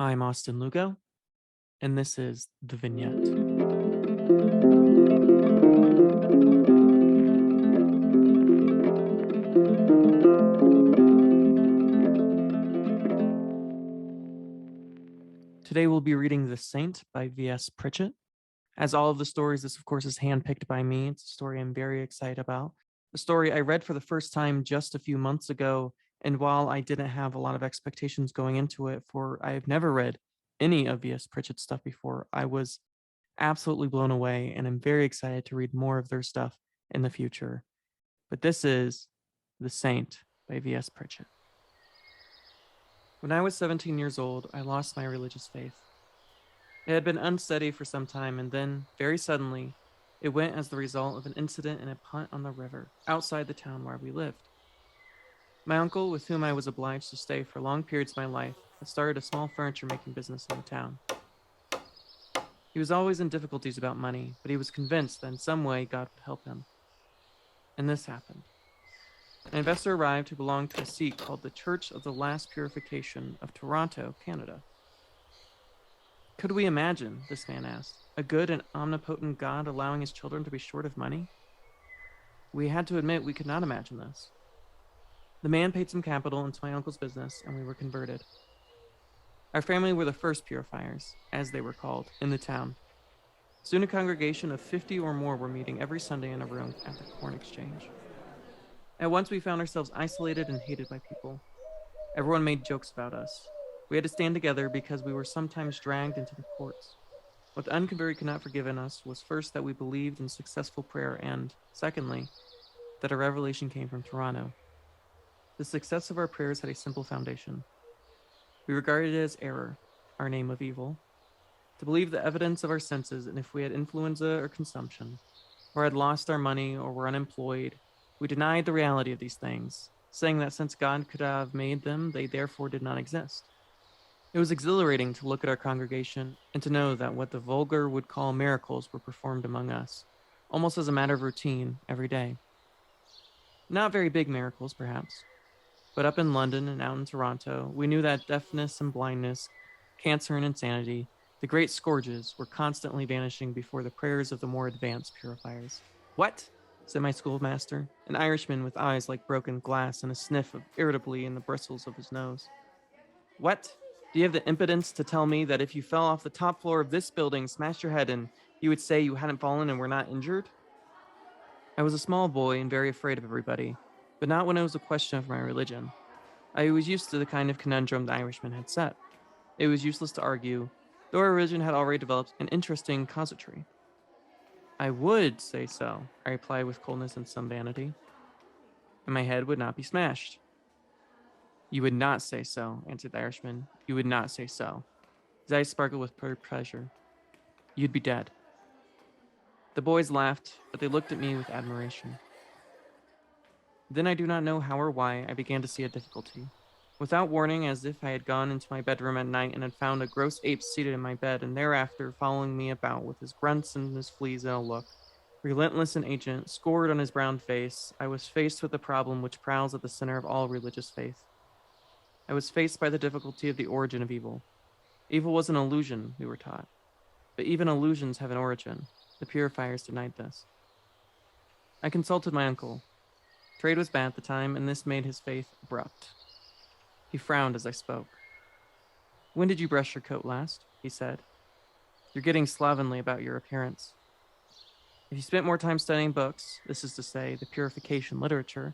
I'm Austin Lugo, and this is The Vignette. Today we'll be reading The Saint by V S Pritchett. As all of the stories, this of course is handpicked by me. It's a story I'm very excited about. A story I read for the first time just a few months ago, and while I didn't have a lot of expectations going into it, for I have never read any of V S Pritchett's stuff before, I was absolutely blown away, and I'm very excited to read more of their stuff in the future. But this is The Saint by V S Pritchett. When I was 17 years old, I lost my religious faith. It had been unsteady for some time, and then, very suddenly, it went as the result of an incident in a punt on the river outside the town where we lived. My uncle, with whom I was obliged to stay for long periods of my life, had started a small furniture making business in the town. He was always in difficulties about money, but he was convinced that in some way God would help him. And this happened. An investor arrived who belonged to a seat called the Church of the Last Purification of Toronto, Canada. Could we imagine, this man asked, a good and omnipotent God allowing his children to be short of money? We had to admit we could not imagine this. The man paid some capital into my uncle's business, and we were converted. Our family were the first purifiers, as they were called, in the town. Soon a congregation of 50 or more were meeting every Sunday in a room at the corn exchange. At once we found ourselves isolated and hated by people. Everyone made jokes about us. We had to stand together because we were sometimes dragged into the courts. What the unconverted could not forgive in us was first that we believed in successful prayer and, secondly, that our revelation came from Toronto. The success of our prayers had a simple foundation. We regarded it as error, our name of evil. To believe the evidence of our senses, and if we had influenza or consumption, or had lost our money or were unemployed, we denied the reality of these things, saying that since God could have made them, they therefore did not exist. It was exhilarating to look at our congregation and to know that what the vulgar would call miracles were performed among us, almost as a matter of routine, every day. Not very big miracles, perhaps, but up in London and out in Toronto, we knew that deafness and blindness, cancer and insanity, the great scourges, were constantly vanishing before the prayers of the more advanced purifiers. What? Said my schoolmaster, an Irishman with eyes like broken glass and a sniff of irritably in the bristles of his nose. What? Do you have the impudence to tell me that if you fell off the top floor of this building, smashed your head in, you would say you hadn't fallen and were not injured? I was a small boy and very afraid of everybody, but not when it was a question of my religion. I was used to the kind of conundrum the Irishman had set. It was useless to argue, though our religion had already developed an interesting casuistry. I would say so, I replied with coldness and some vanity, and my head would not be smashed. You would not say so, answered the Irishman. You would not say so. His eyes sparkled with pure pleasure. You'd be dead. The boys laughed, but they looked at me with admiration. Then I do not know how or why I began to see a difficulty. Without warning, as if I had gone into my bedroom at night and had found a gross ape seated in my bed and thereafter following me about with his grunts and his fleas and a look, relentless and ancient, scored on his brown face, I was faced with the problem which prowls at the center of all religious faith. I was faced by the difficulty of the origin of evil. Evil was an illusion, we were taught. But even illusions have an origin. The purifiers denied this. I consulted my uncle. Trade was bad at the time, and this made his faith abrupt. He frowned as I spoke. When did you brush your coat last? He said. You're getting slovenly about your appearance. If you spent more time studying books, this is to say, the purification literature,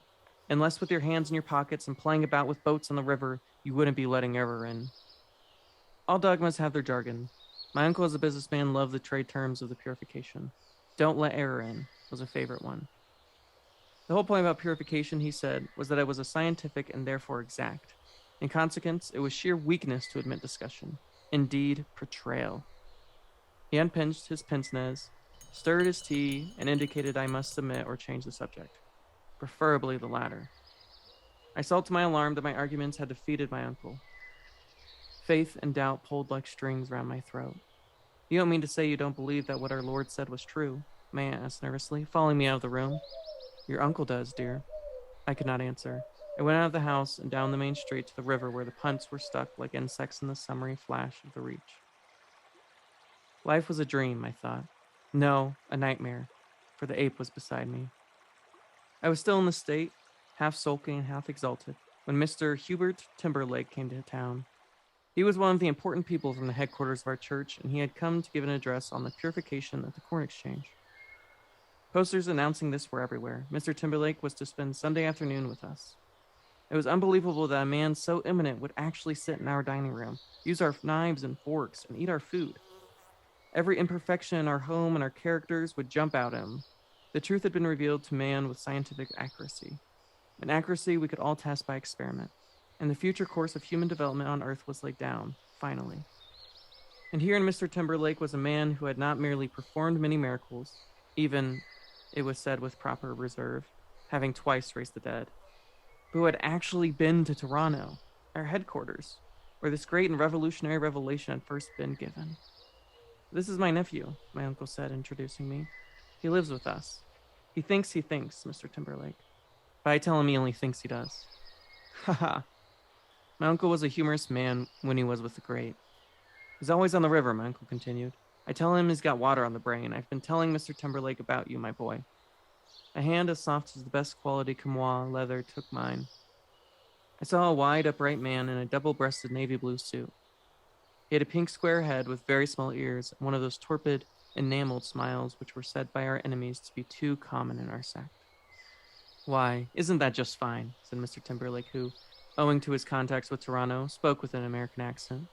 and less with your hands in your pockets and playing about with boats on the river, you wouldn't be letting error in. All dogmas have their jargon. My uncle as a businessman loved the trade terms of the purification. Don't let error in was a favorite one. The whole point about purification, he said, was that it was a scientific and therefore exact. In consequence, it was sheer weakness to admit discussion. Indeed, portrayal. He unpinched his pince-nez, stirred his tea, and indicated I must submit or change the subject. Preferably the latter. I saw to my alarm that my arguments had defeated my uncle. Faith and doubt pulled like strings round my throat. You don't mean to say you don't believe that what our Lord said was true? May I ask nervously, following me out of the room. Your uncle does, dear. I could not answer. I went out of the house and down the main street to the river where the punts were stuck like insects in the summery flash of the reach. Life was a dream, I thought. No, a nightmare, for the ape was beside me. I was still in the state, half sulking and half exalted, when Mr. Hubert Timberlake came to town. He was one of the important people from the headquarters of our church, and he had come to give an address on the purification at the corn exchange. Posters announcing this were everywhere. Mr. Timberlake was to spend Sunday afternoon with us. It was unbelievable that a man so eminent would actually sit in our dining room, use our knives and forks, and eat our food. Every imperfection in our home and our characters would jump out at him. The truth had been revealed to man with scientific accuracy, an accuracy we could all test by experiment. And the future course of human development on Earth was laid down, finally. And here in Mr. Timberlake was a man who had not merely performed many miracles, even, it was said with proper reserve, having twice raised the dead, but who had actually been to Toronto, our headquarters, where this great and revolutionary revelation had first been given. This is my nephew, my uncle said, introducing me. He lives with us. He thinks, Mr. Timberlake. But I tell him he only thinks he does. Ha ha. My uncle was a humorous man when he was with the great. He's always on the river, my uncle continued. I tell him he's got water on the brain. I've been telling Mr. Timberlake about you, my boy. A hand as soft as the best quality chamois leather took mine. I saw a wide, upright man in a double-breasted navy blue suit. He had a pink square head with very small ears and one of those torpid, enameled smiles which were said by our enemies to be too common in our sect. Why, isn't that just fine, said Mr. Timberlake, who, owing to his contacts with Toronto, spoke with an American accent.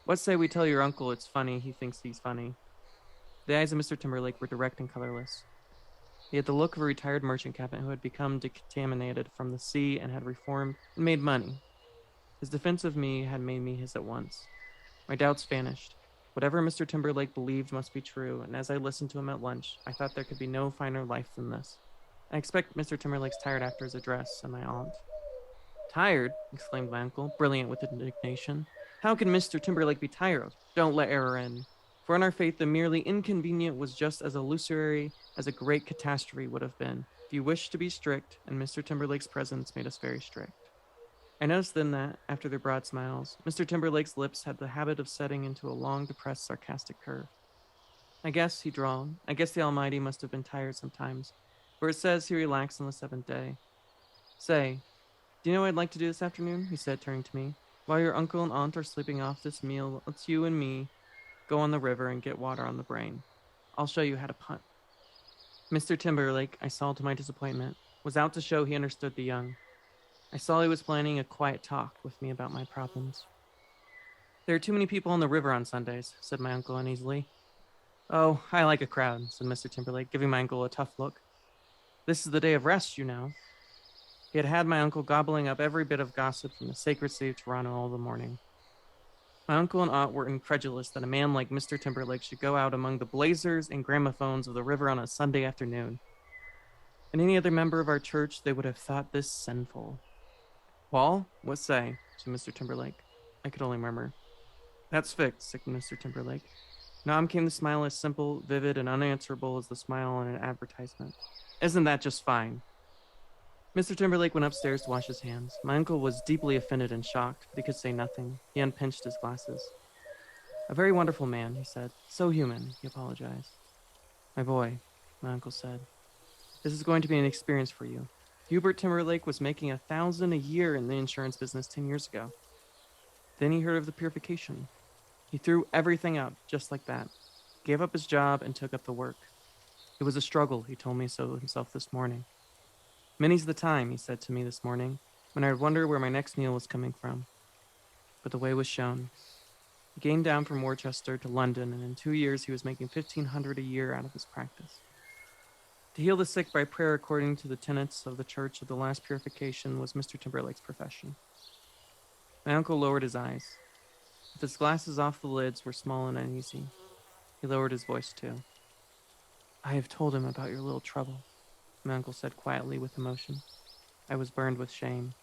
What say we tell your uncle it's funny he thinks he's funny? The eyes of Mr. Timberlake were direct and colorless. He had the look of a retired merchant captain who had become decontaminated from the sea and had reformed and made money. His defense of me had made me his at once. My doubts vanished. Whatever Mr. Timberlake believed must be true, and as I listened to him at lunch, I thought there could be no finer life than this. I expect Mr. Timberlake's tired after his address, said my aunt. Tired? Exclaimed my uncle, brilliant with indignation. How can Mr. Timberlake be tired? Don't let error in. For in our faith, the merely inconvenient was just as illusory as a great catastrophe would have been. If you wished to be strict, and Mr. Timberlake's presence made us very strict. I noticed then that, after their broad smiles, Mr. Timberlake's lips had the habit of setting into a long, depressed, sarcastic curve. I guess, he drawled, I guess the Almighty must have been tired sometimes, for it says he relaxed on the seventh day. Say, do you know what I'd like to do this afternoon? He said, turning to me. While your uncle and aunt are sleeping off this meal, let's you and me go on the river and get water on the brain. I'll show you how to punt. Mr. Timberlake, I saw to my disappointment, was out to show he understood the young. I saw he was planning a quiet talk with me about my problems. There are too many people on the river on Sundays, said my uncle uneasily. Oh, I like a crowd, said Mr. Timberlake, giving my uncle a tough look. This is the day of rest, you know. He had had my uncle gobbling up every bit of gossip from the sacred city of Toronto all the morning. My uncle and aunt were incredulous that a man like Mr. Timberlake should go out among the blazers and gramophones of the river on a Sunday afternoon. And any other member of our church, they would have thought this sinful. Paul, what say? Said Mr. Timberlake. I could only murmur. That's fixed, said Mr. Timberlake. Now on came the smile as simple, vivid, and unanswerable as the smile on an advertisement. Isn't that just fine? Mr. Timberlake went upstairs to wash his hands. My uncle was deeply offended and shocked, but he could say nothing. He unpinched his glasses. A very wonderful man, he said. So human, he apologized. My boy, my uncle said, this is going to be an experience for you. Hubert Timberlake was making $1,000 a year in the insurance business 10 years ago. Then he heard of the purification. He threw everything out, just like that. Gave up his job and took up the work. It was a struggle, he told me so himself this morning. Many's the time, he said to me this morning, when I'd wonder where my next meal was coming from. But the way was shown. He came down from Worcester to London, and in 2 years he was making $1,500 a year out of his practice. To heal the sick by prayer according to the tenets of the Church of the Last Purification was Mr. Timberlake's profession. My uncle lowered his eyes. If his glasses off the lids were small and uneasy, he lowered his voice too. I have told him about your little trouble, my uncle said quietly with emotion. I was burned with shame.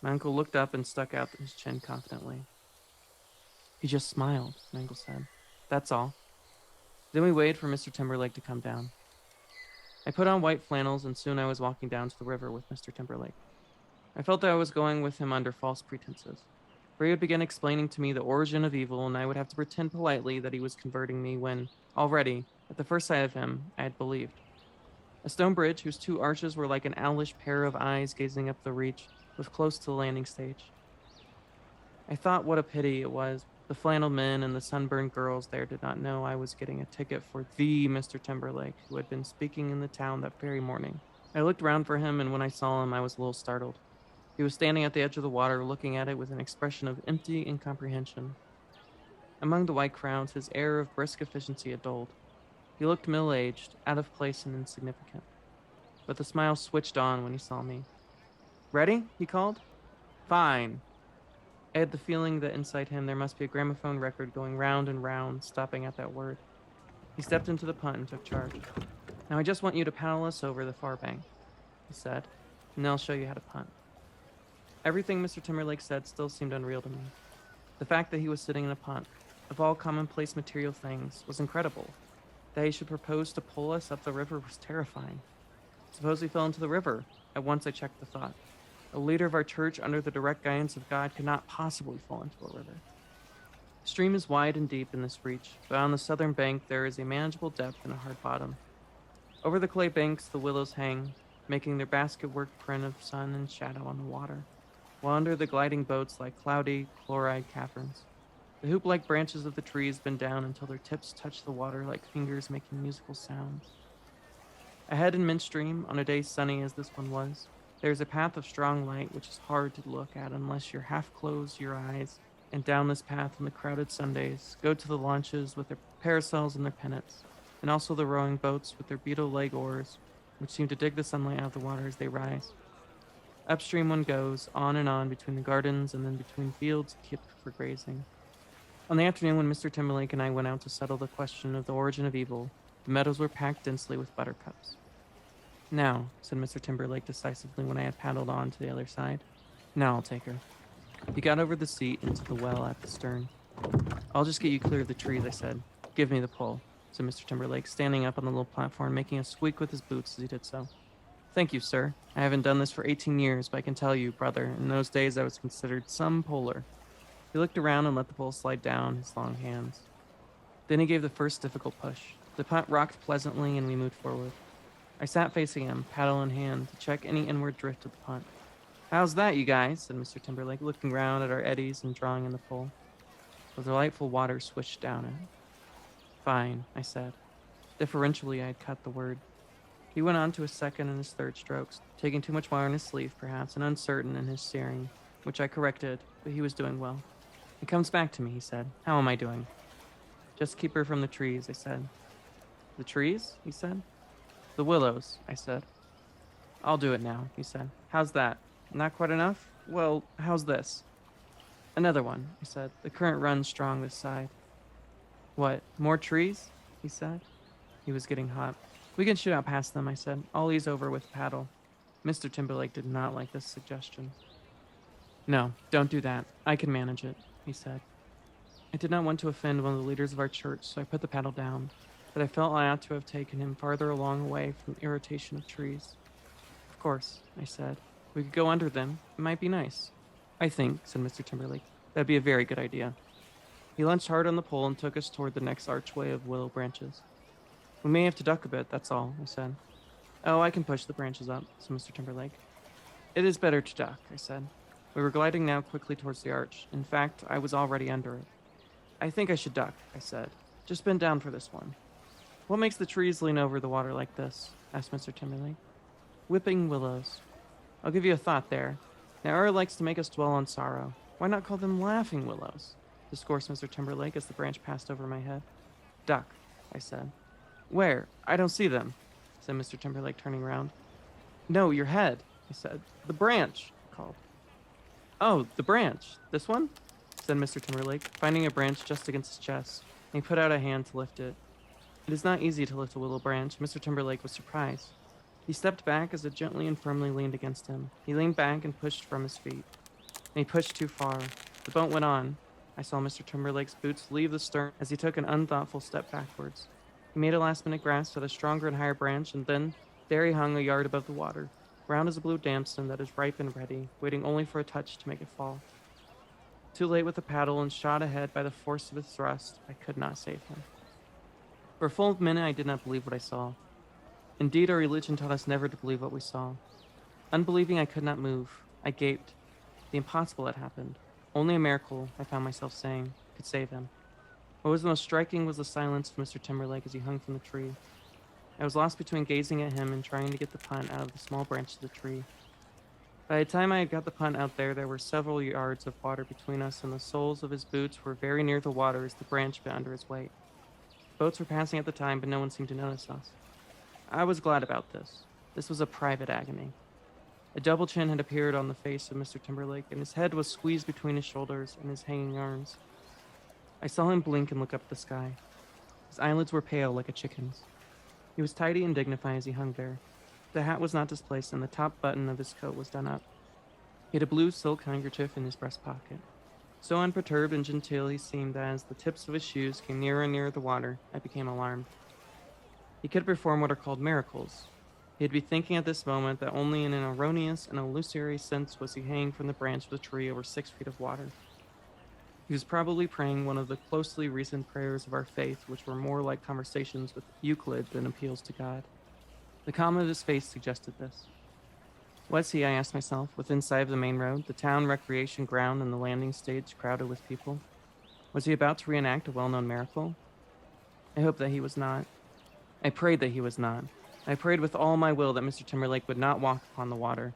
My uncle looked up and stuck out his chin confidently. He just smiled, my uncle said. That's all. Then we waited for Mr. Timberlake to come down. I put on white flannels, and soon I was walking down to the river with Mr. Timberlake. I felt that I was going with him under false pretenses. For he would begin explaining to me the origin of evil, and I would have to pretend politely that he was converting me when, already, at the first sight of him, I had believed. A stone bridge whose two arches were like an owlish pair of eyes gazing up the reach was close to the landing stage. I thought what a pity it was the flannel men and the sunburned girls there did not know I was getting a ticket for the Mr. Timberlake who had been speaking in the town that very morning. I looked around for him, and when I saw him, I was a little startled. He was standing at the edge of the water, looking at it with an expression of empty incomprehension. Among the white crowds, his air of brisk efficiency had dulled. He looked middle-aged, out of place and insignificant. But the smile switched on when he saw me. "Ready?" he called. "Fine." I had the feeling that inside him there must be a gramophone record going round and round, stopping at that word. He stepped into the punt and took charge. "Now I just want you to paddle us over the far bank," he said, "and then I'll show you how to punt." Everything Mr. Timberlake said still seemed unreal to me. The fact that he was sitting in a punt, of all commonplace material things, was incredible. That he should propose to pull us up the river was terrifying. Suppose we fell into the river? At once I checked the thought. A leader of our church under the direct guidance of God could not possibly fall into a river. The stream is wide and deep in this reach, but on the southern bank there is a manageable depth and a hard bottom. Over the clay banks the willows hang, making their basket-work print of sun and shadow on the water, while under the gliding boats lie cloudy, chloride caverns. The hoop-like branches of the trees bend down until their tips touch the water like fingers making musical sounds. Ahead in midstream, on a day sunny as this one was, there is a path of strong light which is hard to look at unless you half close your eyes, and down this path on the crowded Sundays go to the launches with their parasols and their pennants, and also the rowing boats with their beetle-leg oars, which seem to dig the sunlight out of the water as they rise. Upstream one goes, on and on between the gardens and then between fields kept for grazing. On the afternoon when Mr. Timberlake and I went out to settle the question of the origin of evil, the meadows were packed densely with buttercups. "Now," said Mr. Timberlake decisively when I had paddled on to the other side. "Now I'll take her." He got over the seat into the well at the stern. "I'll just get you clear of the trees," I said. "Give me the pole," said Mr. Timberlake, standing up on the little platform, making a squeak with his boots as he did so. "Thank you, sir. I haven't done this for 18 years, but I can tell you, brother, in those days I was considered some polar." He looked around and let the pole slide down his long hands. Then he gave the first difficult push. The punt rocked pleasantly and we moved forward. I sat facing him, paddle in hand, to check any inward drift of the punt. "How's that, you guys?" said Mr. Timberlake, looking round at our eddies and drawing in the pole. The delightful water swished down it. "Fine," I said. Deferentially, I had cut the word. He went on to his second and his third strokes, taking too much water in his sleeve, perhaps, and uncertain in his steering, which I corrected, but he was doing well. "It comes back to me," he said. "How am I doing?" "Just keep her from the trees," I said. "The trees?" he said. "The willows," I said. "I'll do it now," he said. "How's that? Not quite enough? Well, how's this?" "Another one," I said. "The current runs strong this side." "What, more trees?" he said. He was getting hot. "We can shoot out past them," I said. "I'll ease over with the paddle." Mr. Timberlake did not like this suggestion. "No, don't do that. I can manage it," he said. I did not want to offend one of the leaders of our church, so I put the paddle down, but I felt I ought to have taken him farther along away from the irritation of trees. "Of course," I said. "We could go under them. It might be nice." "I think," said Mr. Timberlake, "that'd be a very good idea." He lunched hard on the pole and took us toward the next archway of willow branches. "We may have to duck a bit, that's all," I said. "Oh, I can push the branches up," said Mr. Timberlake. "It is better to duck," I said. We were gliding now quickly towards the arch. In fact, I was already under it. "I think I should duck," I said. "Just bend down for this one." "What makes the trees lean over the water like this?" asked Mr. Timberlake. "Whipping willows." "I'll give you a thought there. Now, Ur likes to make us dwell on sorrow. Why not call them laughing willows?" discoursed Mr. Timberlake as the branch passed over my head. "Duck," I said. "Where? I don't see them," said Mr. Timberlake, turning round. "No, your head," I said. "The branch," I called. "Oh, the branch. This one?" said Mr. Timberlake, finding a branch just against his chest, and he put out a hand to lift it. It is not easy to lift a willow branch. Mr. Timberlake was surprised. He stepped back as it gently and firmly leaned against him. He leaned back and pushed from his feet. And he pushed too far. The boat went on. I saw Mr. Timberlake's boots leave the stern as he took an unthoughtful step backwards. He made a last-minute grasp at a stronger and higher branch, and then there he hung a yard above the water. round as a blue damson that is ripe and ready, waiting only for a touch to make it fall. Too late with the paddle and shot ahead by the force of his thrust, I could not save him. For a full minute, I did not believe what I saw. Indeed, our religion taught us never to believe what we saw. Unbelieving, I could not move. I gaped. The impossible had happened. Only a miracle, I found myself saying, could save him. What was the most striking was the silence of Mr. Timberlake as he hung from the tree. I was lost between gazing at him and trying to get the punt out of the small branch of the tree. By the time I had got the punt out there were several yards of water between us, and the soles of his boots were very near the water as the branch bent under his weight. Boats were passing at the time, but no one seemed to notice us. I was glad about this. This was a private agony. A double chin had appeared on the face of Mr. Timberlake, and his head was squeezed between his shoulders and his hanging arms. I saw him blink and look up at the sky. His eyelids were pale like a chicken's. He was tidy and dignified as he hung there. The hat was not displaced, and the top button of his coat was done up. He had a blue silk handkerchief in his breast pocket. So unperturbed and genteel he seemed that as the tips of his shoes came nearer and nearer the water, I became alarmed. He could perform what are called miracles. He'd be thinking at this moment that only in an erroneous and illusory sense was he hanging from the branch of the tree over 6 feet of water. He was probably praying one of the closely reasoned prayers of our faith, which were more like conversations with Euclid than appeals to God. The calm of his face suggested this. Was he, I asked myself, within sight of the main road, the town recreation ground and the landing stage crowded with people? Was he about to reenact a well-known miracle? I hoped that he was not. I prayed that he was not. I prayed with all my will that Mr. Timberlake would not walk upon the water.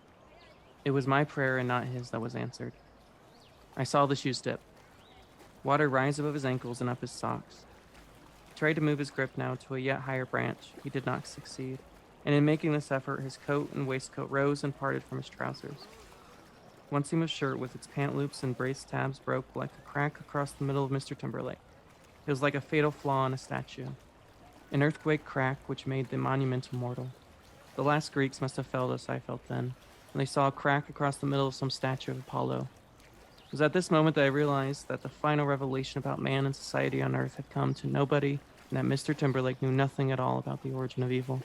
It was my prayer and not his that was answered. I saw the shoes dip. Water rise above his ankles and up his socks. He tried to move his grip now to a yet higher branch. He did not succeed, and in making this effort, his coat and waistcoat rose and parted from his trousers. One seam of shirt with its pant loops and brace tabs broke like a crack across the middle of Mr. Timberlake. It was like a fatal flaw in a statue. An earthquake crack which made the monument immortal. The last Greeks must have felt as I felt then, when they saw a crack across the middle of some statue of Apollo. It was at this moment that I realized that the final revelation about man and society on Earth had come to nobody, and that Mr. Timberlake knew nothing at all about the origin of evil.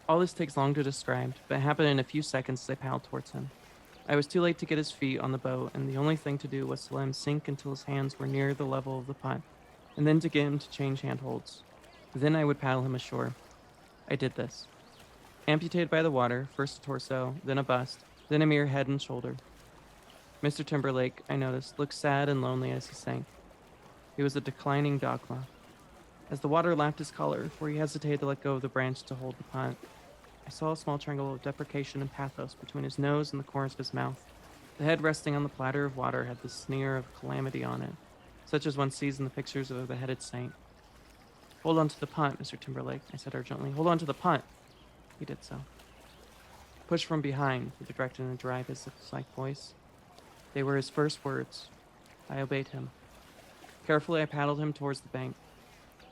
All this takes long to describe, but it happened in a few seconds as I paddled towards him. I was too late to get his feet on the boat, and the only thing to do was to let him sink until his hands were near the level of the punt, and then to get him to change handholds. Then I would paddle him ashore. I did this. Amputated by the water, first a torso, then a bust, then a mere head and shoulder. Mr. Timberlake, I noticed, looked sad and lonely as he sank. He was a declining dogma. As the water lapped his collar, for he hesitated to let go of the branch to hold the punt, I saw a small triangle of deprecation and pathos between his nose and the corners of his mouth. The head resting on the platter of water had the sneer of calamity on it, such as one sees in the pictures of a beheaded saint. Hold on to the punt, Mr. Timberlake, I said urgently. Hold on to the punt. He did so. Push from behind, he directed in a dry, business-like voice. They were his first words. I obeyed him. Carefully, I paddled him towards the bank.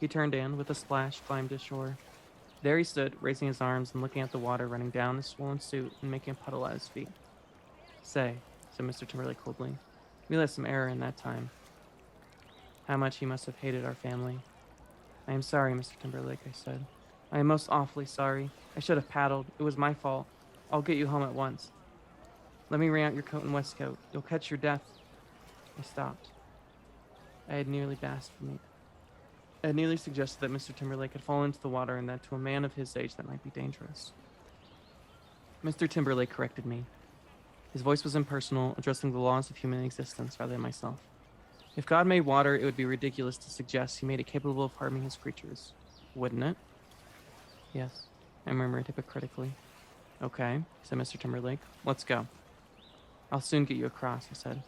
He turned in, with a splash, climbed ashore. There he stood, raising his arms and looking at the water running down his swollen suit and making a puddle at his feet. Say, said Mr. Timberlake coldly, we let some error in that time. How much he must have hated our family. I am sorry, Mr. Timberlake, I said. I am most awfully sorry. I should have paddled. It was my fault. I'll get you home at once. Let me wring out your coat and waistcoat. You'll catch your death. I stopped. I had nearly blasphemy. I had nearly suggested that Mr. Timberlake had fallen into the water and that to a man of his age that might be dangerous. Mr. Timberlake corrected me. His voice was impersonal, addressing the laws of human existence rather than myself. If God made water, it would be ridiculous to suggest he made it capable of harming his creatures. Wouldn't it? Yes, I murmured hypocritically. Okay, said Mr. Timberlake. Let's go. I'll soon get you across, I said.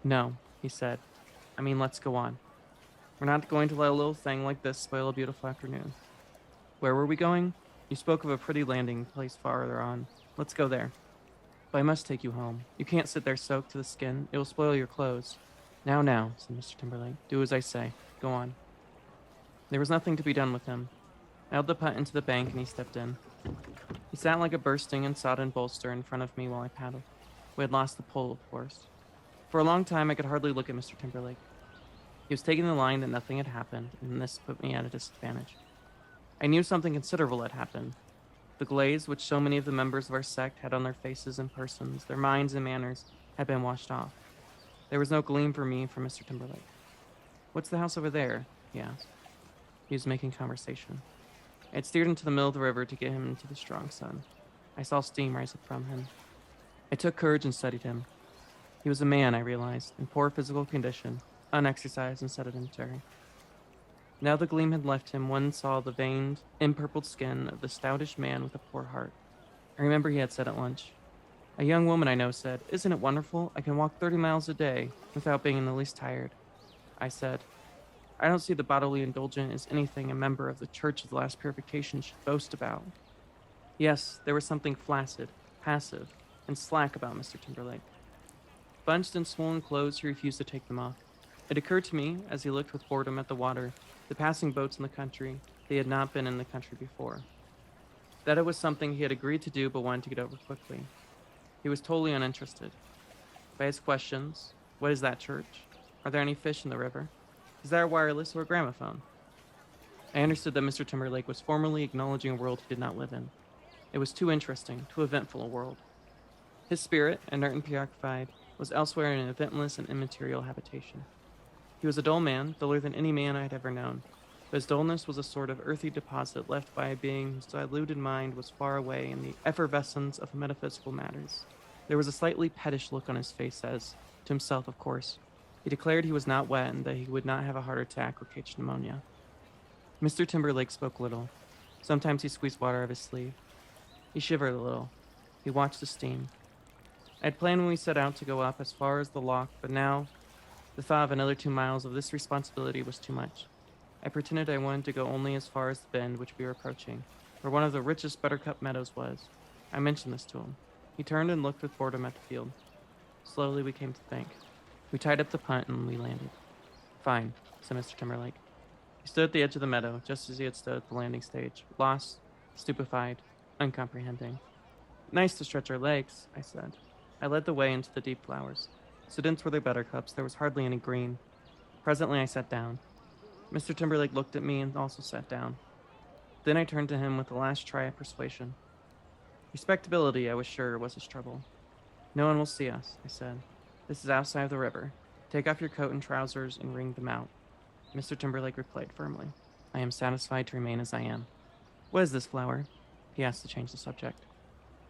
No, he said. I mean, let's go on. We're not going to let a little thing like this spoil a beautiful afternoon. Where were we going? You spoke of a pretty landing place farther on. Let's go there. But I must take you home. You can't sit there soaked to the skin. It will spoil your clothes. Now, said Mr. Timberlake. Do as I say. Go on. There was nothing to be done with him. I held the punt into the bank and he stepped in. He sat like a bursting and sodden bolster in front of me while I paddled. We had lost the pull, of course. For a long time, I could hardly look at Mr. Timberlake. He was taking the line that nothing had happened, and this put me at a disadvantage. I knew something considerable had happened. The glaze which so many of the members of our sect had on their faces and persons, their minds and manners, had been washed off. There was no gleam for me from Mr. Timberlake. "What's the house over there?" he asked. He was making conversation. I had steered into the middle of the river to get him into the strong sun. I saw steam rise up from him. I took courage and studied him. He was a man, I realized, in poor physical condition, unexercised and sedentary. Now the gleam had left him, one saw the veined, empurpled skin of the stoutish man with a poor heart. I remember he had said at lunch, "A young woman I know said, 'Isn't it wonderful? I can walk 30 miles a day without being in the least tired.'" I said, "I don't see the bodily indulgent as anything a member of the Church of the Last Purification should boast about." Yes, there was something flaccid, passive, and slack about Mr. Timberlake. Bunched in swollen clothes, he refused to take them off. It occurred to me, as he looked with boredom at the water, the passing boats in the country, they had not been in the country before, that it was something he had agreed to do but wanted to get over quickly. He was totally uninterested. By his questions, "What is that church? Are there any fish in the river? Is there a wireless or a gramophone?" I understood that Mr. Timberlake was formally acknowledging a world he did not live in. It was too interesting, too eventful a world. His spirit, inert and preoccupied, was elsewhere in an eventless and immaterial habitation. He was a dull man, duller than any man I had ever known, but his dullness was a sort of earthy deposit left by a being whose diluted mind was far away in the effervescence of metaphysical matters. There was a slightly pettish look on his face as, to himself of course, he declared he was not wet and that he would not have a heart attack or catch pneumonia. Mr. Timberlake spoke little. Sometimes he squeezed water out of his sleeve. He shivered a little. He watched the steam. I had planned when we set out to go up as far as the loch, but now the thought of another 2 miles of this responsibility was too much. I pretended I wanted to go only as far as the bend which we were approaching, where one of the richest buttercup meadows was. I mentioned this to him. He turned and looked with boredom at the field. Slowly we came to the bank. We tied up the punt and we landed. "Fine," said Mr. Timberlake. He stood at the edge of the meadow, just as he had stood at the landing stage, lost, stupefied, uncomprehending. "Nice to stretch our legs," I said. I led the way into the deep flowers. So dense were the buttercups, there was hardly any green. Presently I sat down. Mr. Timberlake looked at me and also sat down. Then I turned to him with the last try at persuasion. Respectability, I was sure, was his trouble. "No one will see us," I said. "This is outside of the river. Take off your coat and trousers and wring them out." Mr. Timberlake replied firmly, "I am satisfied to remain as I am." "What is this flower?" he asked to change the subject.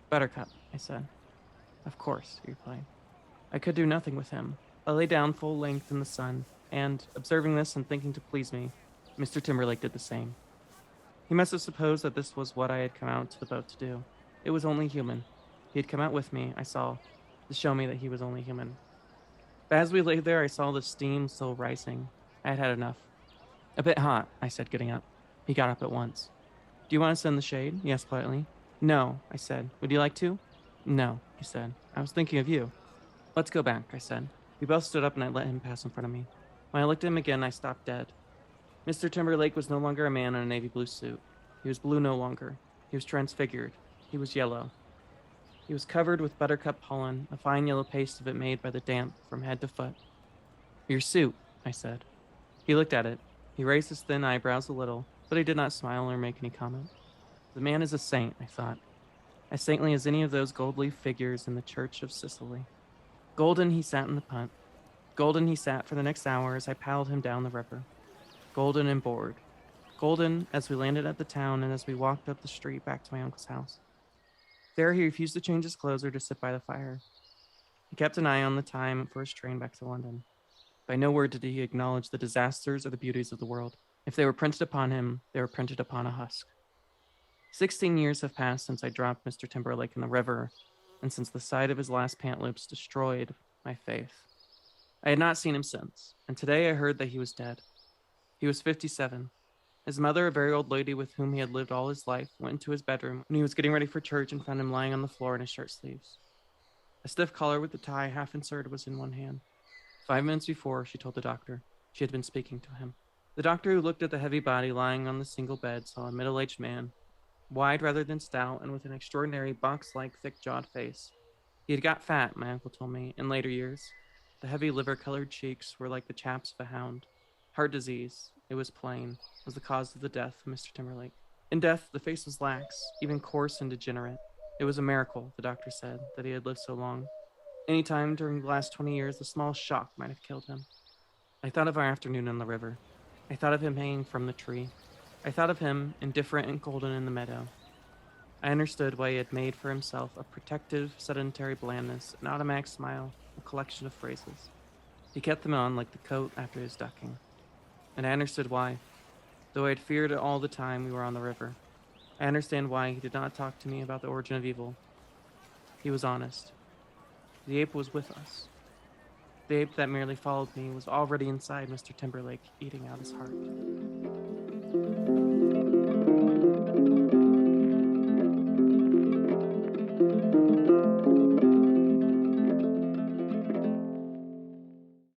"Buttercup," I said. "Of course," he replied. I could do nothing with him. I lay down full length in the sun, and, observing this and thinking to please me, Mr. Timberlake did the same. He must have supposed that this was what I had come out to the boat to do. It was only human. He had come out with me, I saw, to show me that he was only human. But as we lay there, I saw the steam still rising. I had had enough. "A bit hot," I said, getting up. He got up at once. "Do you want to sit in the shade?" he asked politely. "No," I said. "Would you like to?" "No," he said. "I was thinking of you." "Let's go back," I said. We both stood up and I let him pass in front of me. When I looked at him again, I stopped dead. Mr. Timberlake was no longer a man in a navy blue suit. He was blue no longer. He was transfigured. He was yellow. He was covered with buttercup pollen, a fine yellow paste of it made by the damp from head to foot. "Your suit," I said. He looked at it. He raised his thin eyebrows a little, but he did not smile or make any comment. The man is a saint, I thought, as saintly as any of those gold leaf figures in the Church of Sicily. Golden he sat in the punt. Golden he sat for the next hour as I paddled him down the river. Golden and bored. Golden as we landed at the town and as we walked up the street back to my uncle's house. There he refused to change his clothes or to sit by the fire. He kept an eye on the time for his train back to London. By no word did he acknowledge the disasters or the beauties of the world. If they were printed upon him, they were printed upon a husk. 16 years have passed since I dropped Mr. Timberlake in the river, and since the sight of his last pant loops destroyed my faith. I had not seen him since, and today I heard that he was dead. He was 57. His mother, a very old lady with whom he had lived all his life, went into his bedroom when he was getting ready for church and found him lying on the floor in his shirt sleeves. A stiff collar with the tie half inserted was in one hand. 5 minutes before, she told the doctor, she had been speaking to him. The doctor, who looked at the heavy body lying on the single bed, saw a middle-aged man, wide rather than stout, and with an extraordinary box-like thick-jawed face. He had got fat, my uncle told me, in later years. The heavy liver-colored cheeks were like the chaps of a hound. Heart disease, it was plain, was the cause of the death of Mr. Timberlake. In death, the face was lax, even coarse and degenerate. It was a miracle, the doctor said, that he had lived so long. Any time during the last 20 years, the smallest shock might have killed him. I thought of our afternoon on the river. I thought of him hanging from the tree. I thought of him, indifferent and golden in the meadow. I understood why he had made for himself a protective, sedentary blandness, an automatic smile, a collection of phrases. He kept them on like the coat after his ducking. And I understood why, though I had feared it all the time we were on the river. I understand why he did not talk to me about the origin of evil. He was honest. The ape was with us. The ape that merely followed me was already inside Mr. Timberlake, eating out his heart.